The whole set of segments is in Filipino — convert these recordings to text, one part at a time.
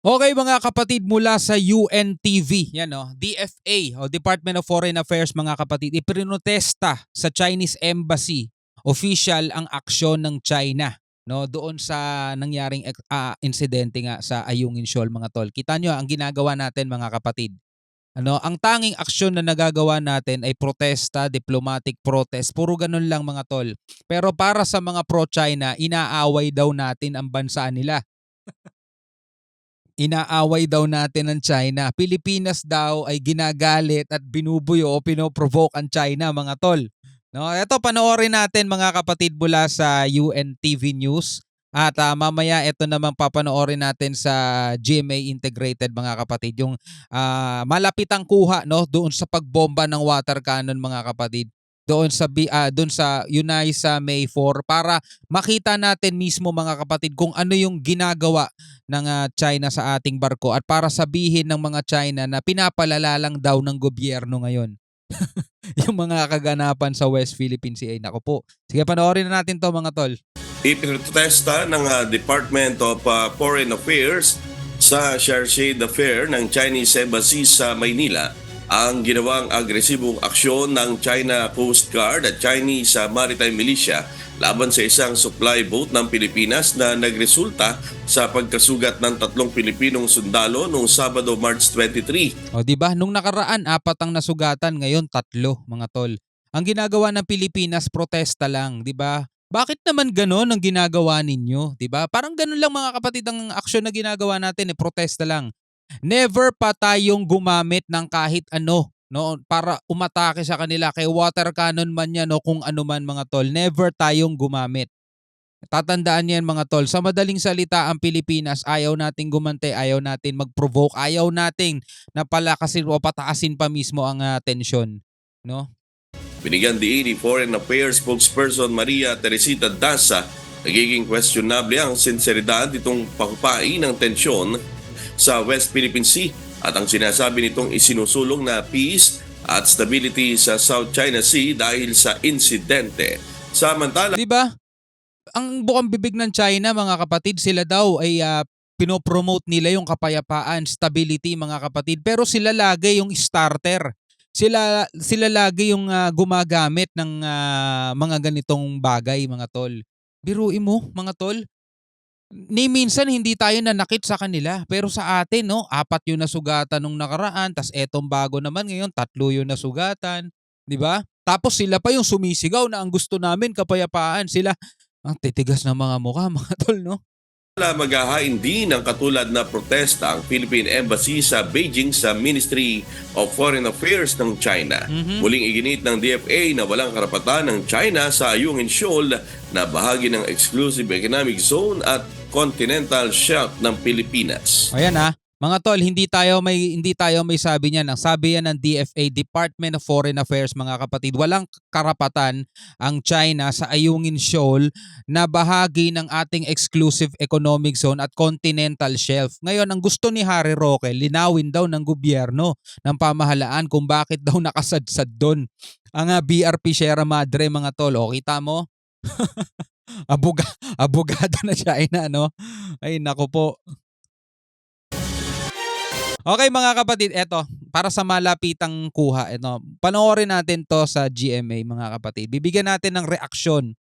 Okay mga kapatid, mula sa UNTV, yan DFA o Department of Foreign Affairs mga kapatid, iprinotesta sa Chinese Embassy official ang aksyon ng China doon sa nangyaring insidente nga sa Ayungin Shoal mga tol. Kita nyo ang ginagawa natin mga kapatid. Ang tanging aksyon na nagagawa natin ay protesta, diplomatic protest, puro ganun lang mga tol. Pero para sa mga pro-China, inaaway daw natin ang bansa nila. Inaaway daw natin ang China. Pilipinas daw ay ginagalit at binubuyo o pinoprovoke ang China mga tol. Ito panoorin natin mga kapatid mula sa UNTV News. At mamaya ito naman papanoorin natin sa GMA Integrated mga kapatid. Yung malapitang kuha doon sa pagbomba ng water cannon mga kapatid. Doon sa Unisa May 4 para makita natin mismo mga kapatid kung ano yung ginagawa ng China sa ating barko at para sabihin ng mga China na pinapalala lang daw ng gobyerno ngayon yung mga kaganapan sa West Philippine Sea. Nako po. Sige, panoorin na natin to mga tol. Ipinrotesta ng Department of Foreign Affairs sa Chargé d'Affaires ng Chinese Embassy sa Maynila ang ginawang agresibong aksyon ng China Coast Guard at Chinese Maritime Militia laban sa isang supply boat ng Pilipinas na nagresulta sa pagkasugat ng 3 Pilipinong sundalo noong Sabado, March 23. O di ba nung nakaraan 4 ang nasugatan, ngayon 3 mga tol. Ang ginagawa ng Pilipinas protesta lang, di ba? Bakit naman gano'n ang ginagawa ninyo, di ba? Parang gano'n lang mga kapatid ang aksyon na ginagawa natin, protesta lang. Never pa tayong gumamit ng kahit ano para umatake sa kanila, kay water cannon man yan o kung ano man mga tol. Never tayong gumamit. Tatandaan yan mga tol. Sa madaling salita, ang Pilipinas, ayaw nating gumante, ayaw natin mag-provoke, ayaw nating napalakasin o pataasin pa mismo ang tensyon. Binigyan diin ni Foreign Affairs spokesperson Maria Teresita Daza, nagiging questionable ang sinseridad nitong pakupain ng tensyon sa West Philippine Sea at ang sinasabi nitong isinusulong na peace at stability sa South China Sea dahil sa insidente. Samantala, Diba? Ang bukang bibig ng China mga kapatid, sila daw ay pinopromote nila yung kapayapaan, stability mga kapatid. Pero sila lagi yung starter. Sila lagi yung gumagamit ng mga ganitong bagay mga tol. Biruin mo mga tol. Ni minsan hindi tayo nanakit sa kanila, pero sa atin 4 yung nasugatan nung nakaraan, tas etong bago naman ngayon 3 yung nasugatan, 'di ba? Tapos sila pa yung sumisigaw na ang gusto namin kapayapaan. Sila ang titigas ng mga mukha mga tol maghahain din ng katulad na protesta ang Philippine Embassy sa Beijing sa Ministry of Foreign Affairs ng China. Muling iginit ng DFA na walang karapatan ng China sa Ayungin Shoal na bahagi ng Exclusive Economic Zone at Continental Shelf ng Pilipinas. Ayan mga tol, hindi tayo may sabi niyan. Ang sabi yan ng DFA, Department of Foreign Affairs mga kapatid, walang karapatan ang China sa Ayungin Shoal na bahagi ng ating Exclusive Economic Zone at Continental Shelf. Ngayon, ang gusto ni Harry Roque, linawin daw ng gobyerno ng pamahalaan kung bakit daw nakasadsad doon ang BRP Sierra Madre mga tol. O, kita mo? Abogado na China, Ay, nako po. Okay mga kapatid, eto, para sa malapitang kuha, panoorin natin to sa GMA mga kapatid. Bibigyan natin ng reaksyon.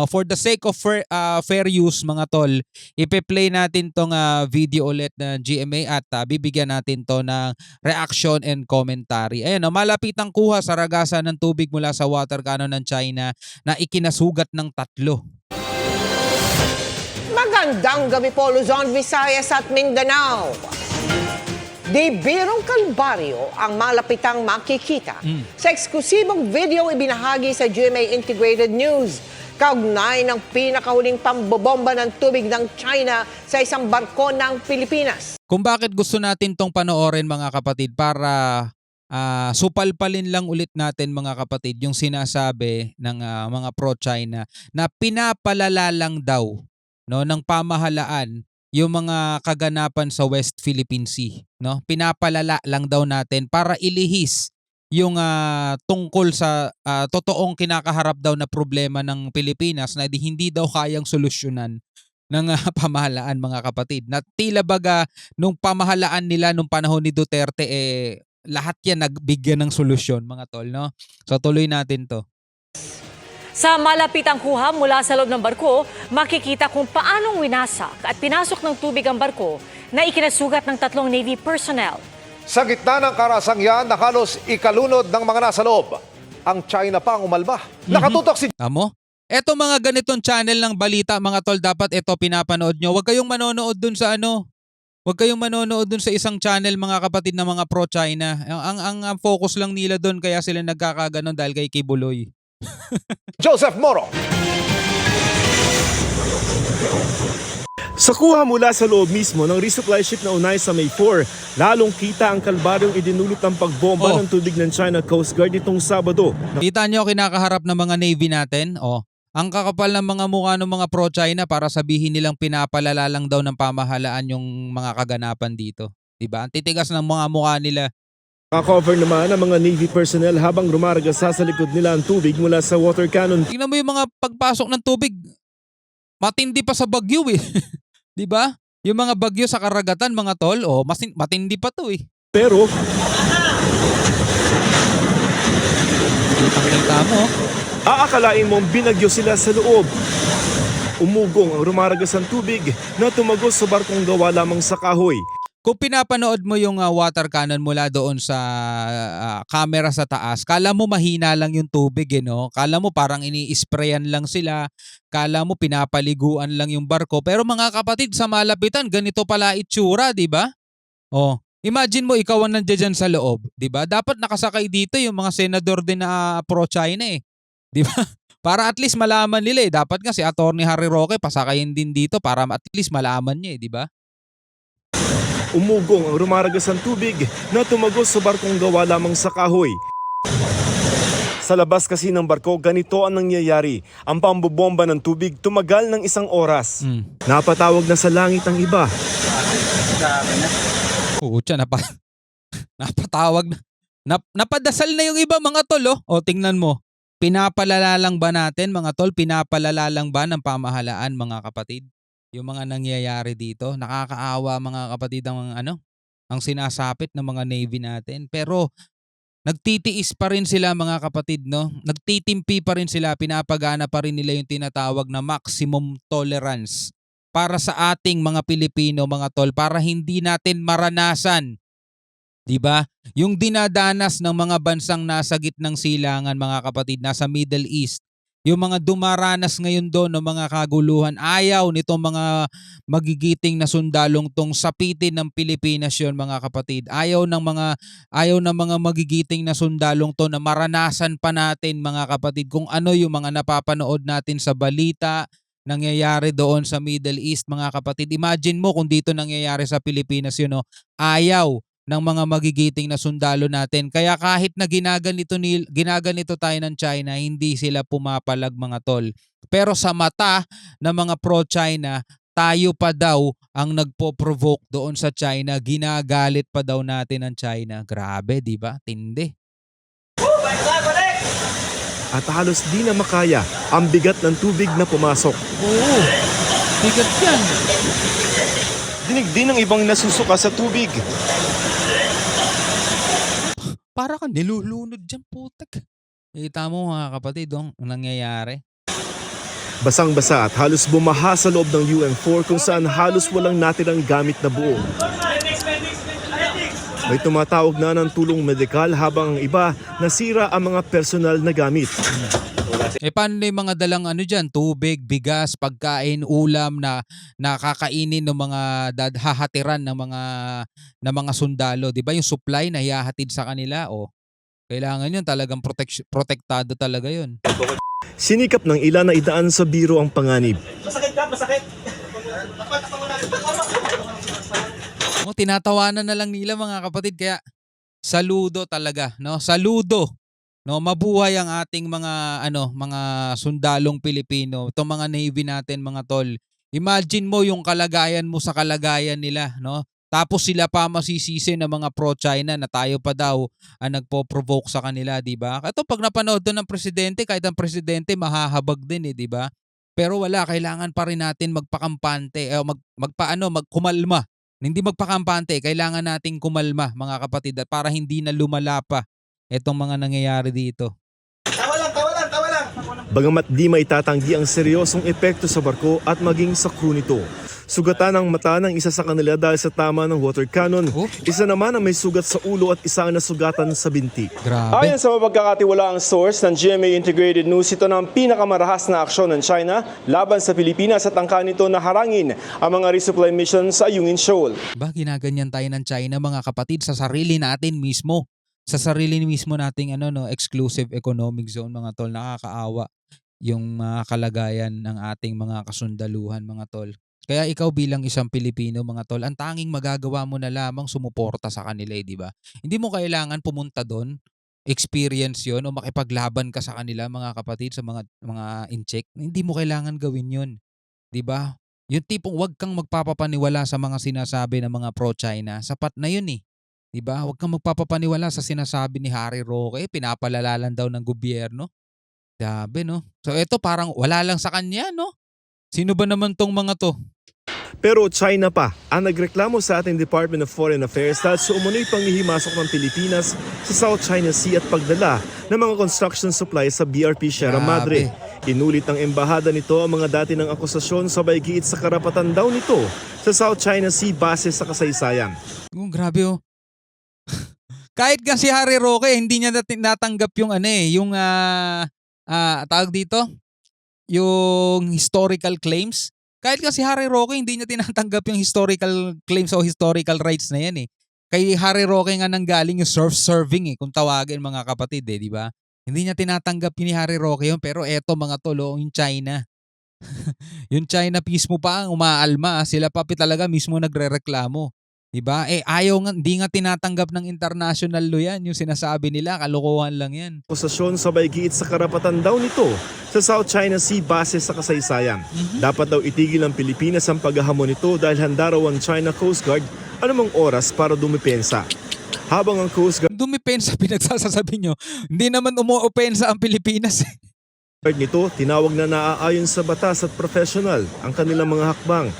For the sake of fair use mga tol, ipe-play natin tong video ulit na GMA at bibigyan natin to ng reaction and commentary. Ayan, malapitang kuha sa ragasan ng tubig mula sa water cannon ng China na ikinasugat ng 3. Magandang gabi po Luzon, Visayas at Mindanao. Di birong kalbaryo ang malapitang makikita sa eksklusibong video ibinahagi sa GMA Integrated News kaugnay ng pinakahuling pambobomba ng tubig ng China sa isang barko ng Pilipinas. Kung bakit gusto natin tong panoorin mga kapatid, para supalpalin lang ulit natin mga kapatid yung sinasabi ng mga pro-China na pinapalala lang daw ng pamahalaan yung mga kaganapan sa West Philippine Sea. Pinapalala lang daw natin para ilihis yung tungkol sa totoong kinakaharap daw na problema ng Pilipinas na hindi daw kayang solusyonan ng pamahalaan mga kapatid. Na tila baga nung pamahalaan nila nung panahon ni Duterte lahat yan nagbigyan ng solusyon mga tol, no? So tuloy natin to. Sa malapitang kuha mula sa loob ng barko, makikita kung paanong winasak at pinasok ng tubig ang barko na ikinasugat ng 3 Navy personnel. Sa gitna ng karasang yan na halos ikalunod ng mga nasa loob, ang China pa ang umalma. Nakatutok si Tamo? Eto mga ganitong channel ng balita mga tol, dapat ito pinapanood nyo. Huwag kayong manonood dun sa Huwag kayong manonood dun sa isang channel mga kapatid na mga pro-China. Ang focus lang nila dun kaya sila nagkakaganon dahil kay Kibuloy. Joseph Moro. Sa kuha mula sa loob mismo ng resupply ship na unay sa May 4, lalong kita ang kalbaryong idinulot ng pagbomba ng tubig ng China Coast Guard itong Sabado. Kita nyo kinakaharap ng mga Navy natin? Ang kakapal ng mga mukha ng mga pro-China para sabihin nilang pinapalala lang daw ng pamahalaan yung mga kaganapan dito. Diba? Ang titigas ng mga mukha nila. Nakakover naman ang mga Navy personnel habang rumaragasa sa likod nila ang tubig mula sa water cannon. Tingnan mo yung mga pagpasok ng tubig. Matindi pa sa bagyo eh. Diba? Yung mga bagyo sa karagatan mga tol, matindi pa to eh. Pero Kita mo. aakalain mong binagyo sila sa loob. Umugong ang rumaragasang tubig na tumagos sa barkong gawa lamang sa kahoy. Kung pinapanood mo yung water cannon mula doon sa camera sa taas, kala mo mahina lang yung tubig no? Kala mo parang ini-sprayan lang sila, kala mo pinapaliguan lang yung barko. Pero mga kapatid, sa malapitan, ganito pala itsura, di ba? Imagine mo ikaw ang nandiyan sa loob, di ba? Dapat nakasakay dito yung mga senador din na pro-China eh. Di ba? Para at least malaman nila eh. Dapat nga si Attorney Harry Roque pasakayin din dito para at least malaman niya eh, di ba? Umugong ang rumaragasang tubig na tumagos sa barkong gawa lamang sa kahoy. Sa labas kasi ng barko, ganito ang nangyayari. Ang pambobomba ng tubig tumagal ng 1 oras. Napatawag na sa langit ang iba. Pucha, napatawag na. Napadasal na yung iba mga tol tingnan mo. Pinapalala lang ba natin mga tol? Pinapalala lang ba ng pamahalaan mga kapatid? Yung mga nangyayari dito, nakakaawa mga kapatid ang sinasapit ng mga Navy natin. Pero nagtitiis pa rin sila mga kapatid, no? Nagtitimpi pa rin sila, pinapagana pa rin nila yung tinatawag na maximum tolerance para sa ating mga Pilipino mga tol, para hindi natin maranasan, 'di ba? Yung dinadanas ng mga bansang nasa gitnang silangan mga kapatid, nasa Middle East. Yung mga dumaranas ngayon doon ng mga kaguluhan, ayaw nitong mga magigiting na sundalong tong sapitin ng Pilipinas yon mga kapatid. Ayaw ng mga magigiting na sundalong to na maranasan pa natin mga kapatid kung ano yung mga napapanood natin sa balita, nangyayari doon sa Middle East mga kapatid. Imagine mo kung dito nangyayari sa Pilipinas yun, ayaw ng mga magigiting na sundalo natin. Kaya kahit na ginaganito tayo ng China, hindi sila pumapalag mga tol. Pero sa mata ng mga pro-China, tayo pa daw ang nagpo-provoke doon sa China. Ginagalit pa daw natin ang China. Grabe, di ba? Tindi. At halos di na makaya ang bigat ng tubig na pumasok. Oo, bigat yan. Dinig din ng ibang nasusuka sa tubig. Para ka nilulunod dyan, putek. Kita mo mga kapatid, ang nangyayari. Basang-basa at halos bumaha sa loob ng UM4 kung saan halos walang natirang gamit na buo. May tumatawag na ng tulong medikal habang ang iba nasira ang mga personal na gamit. Paano yung mga dalang dyan? Tubig, bigas, pagkain, ulam na nakakainin ng mga hahatiran ng mga sundalo. Di ba yung supply na hihahatid sa kanila? Kailangan yun talagang protektado talaga yun. Sinikap ng ilan na idaan sa biro ang panganib. Tinatawanan na lang nila mga kapatid, kaya saludo talaga, no? Saludo. No, mabuhay ang ating mga sundalong Pilipino, itong mga Navy natin mga tol. Imagine mo yung kalagayan mo sa kalagayan nila, no? Tapos sila pa masisisi ng mga pro-China na tayo pa daw ang nagpo-provoke sa kanila, di ba? Ito pag napanood to ng presidente, kahit ang presidente mahahabag din di ba? Pero wala, kailangan pa rin natin magpakampante, magkumalma. Hindi magpakampante, kailangan nating kumalma mga kapatid at para hindi na lumala pa itong mga nangyayari dito. Bagamat di maitatanggi ang seryosong epekto sa barko at maging sa crew nito. Sugatan ang mata ng isa sa kanila dahil sa tama ng water cannon. Isa naman ang may sugat sa ulo at isa ang nasugatan sa binti. Grabe. Ayon sa mapagkakatiwalaang source ng GMA Integrated News, ito na ang pinakamarahas na aksyon ng China laban sa Pilipinas at angka nito na harangin ang mga resupply mission sa Ayungin Shoal. Ba, ginaganyan tayo ng China mga kapatid sa sarili natin mismo. Sa sarili mismo nating exclusive economic zone mga tol, nakakaawa yung mga kalagayan ng ating mga kasundaluhan mga tol. Kaya ikaw bilang isang Pilipino mga tol, ang tanging magagawa mo na lamang sumuporta sa kanila, di ba? Hindi mo kailangan pumunta doon, experience 'yon o makipaglaban ka sa kanila mga kapatid sa mga incheck. Hindi mo kailangan gawin 'yon, di ba? Yung tipong wag kang magpapapaniwala sa mga sinasabi ng mga pro-China. Sapat na 'yun eh. 'Di ba? Wag kang magpapapaniwala sa sinasabi ni Harry Roque, pinapalala lang daw ng gobyerno. Grabe no. So eto parang wala lang sa kanya no. Sino ba naman tong mga to? Pero China pa ang nagreklamo sa ating Department of Foreign Affairs dahil sa umunoy panghihimasok ng Pilipinas sa South China Sea at pagdala ng mga construction supplies sa BRP Sierra Madre. Inulit ng embahada nito ang mga dati ng akusasyon sabay giit sa karapatan daw nito sa South China Sea base sa kasaysayan. Grabe oh. Kahit nga si Harry Roque, hindi niya natanggap yung tawag dito, yung historical claims. Kahit nga si Harry Roque, hindi niya tinatanggap yung historical claims o historical rights na yan eh. Kay Harry Roque nga nanggaling yung surf-serving kung tawagin mga kapatid di ba? Hindi niya tinatanggap yun ni Harry Roque yun, pero eto mga tolo, yung China. Yung China mismo pa ang umaalma, sila pa talaga mismo nagrereklamo. Diba? Hindi nga tinatanggap ng international law yan. Yung sinasabi nila, kalokohan lang yan. Akusasyon sabay giit sa karapatan daw nito sa South China Sea base sa kasaysayan. Dapat daw itigil ng Pilipinas ang paghahamon nito dahil handa raw ang China Coast Guard anumang oras para dumipensa. Habang ang Coast Guard Dumipensa, pinagsasasabi nyo. Hindi naman umuopensa ang Pilipinas. nito, tinawag na naaayon sa batas at professional ang kanilang mga hakbang.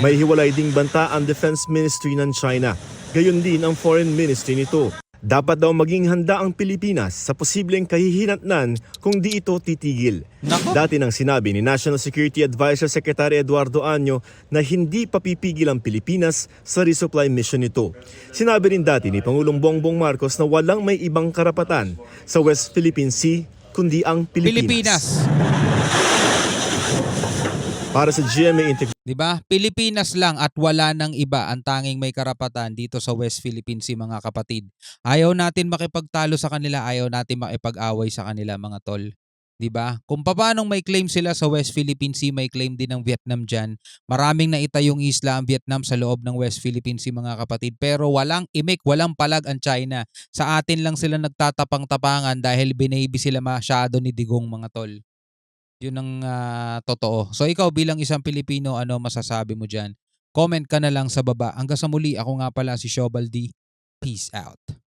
May hiwalay ding banta ang Defense Ministry ng China. Gayon din ang Foreign Ministry nito. Dapat daw maging handa ang Pilipinas sa posibleng kahihinatnan kung di ito titigil. Nako. Dati nang sinabi ni National Security Advisor Secretary Eduardo Año na hindi papipigil ang Pilipinas sa resupply mission nito. Sinabi rin dati ni Pangulong Bongbong Marcos na walang may ibang karapatan sa West Philippine Sea kundi ang Pilipinas. Para sa GMA Integrated. Diba? Pilipinas lang at wala nang iba ang tanging may karapatan dito sa West Philippine Sea mga kapatid. Ayaw natin makipagtalo sa kanila, ayaw natin makipag-away sa kanila mga tol. Diba? Kung paanong may claim sila sa West Philippine Sea, may claim din ng Vietnam dyan. Maraming naitayong isla ang Vietnam sa loob ng West Philippine Sea mga kapatid. Pero walang imik, walang palag ang China. Sa atin lang sila nagtatapang-tapangan dahil binaby sila masyado ni Digong mga tol. Yun ang totoo. So ikaw bilang isang Pilipino, ano masasabi mo dyan? Comment ka na lang sa baba. Hanggang sa muli, ako nga pala si Shobal D. Peace out.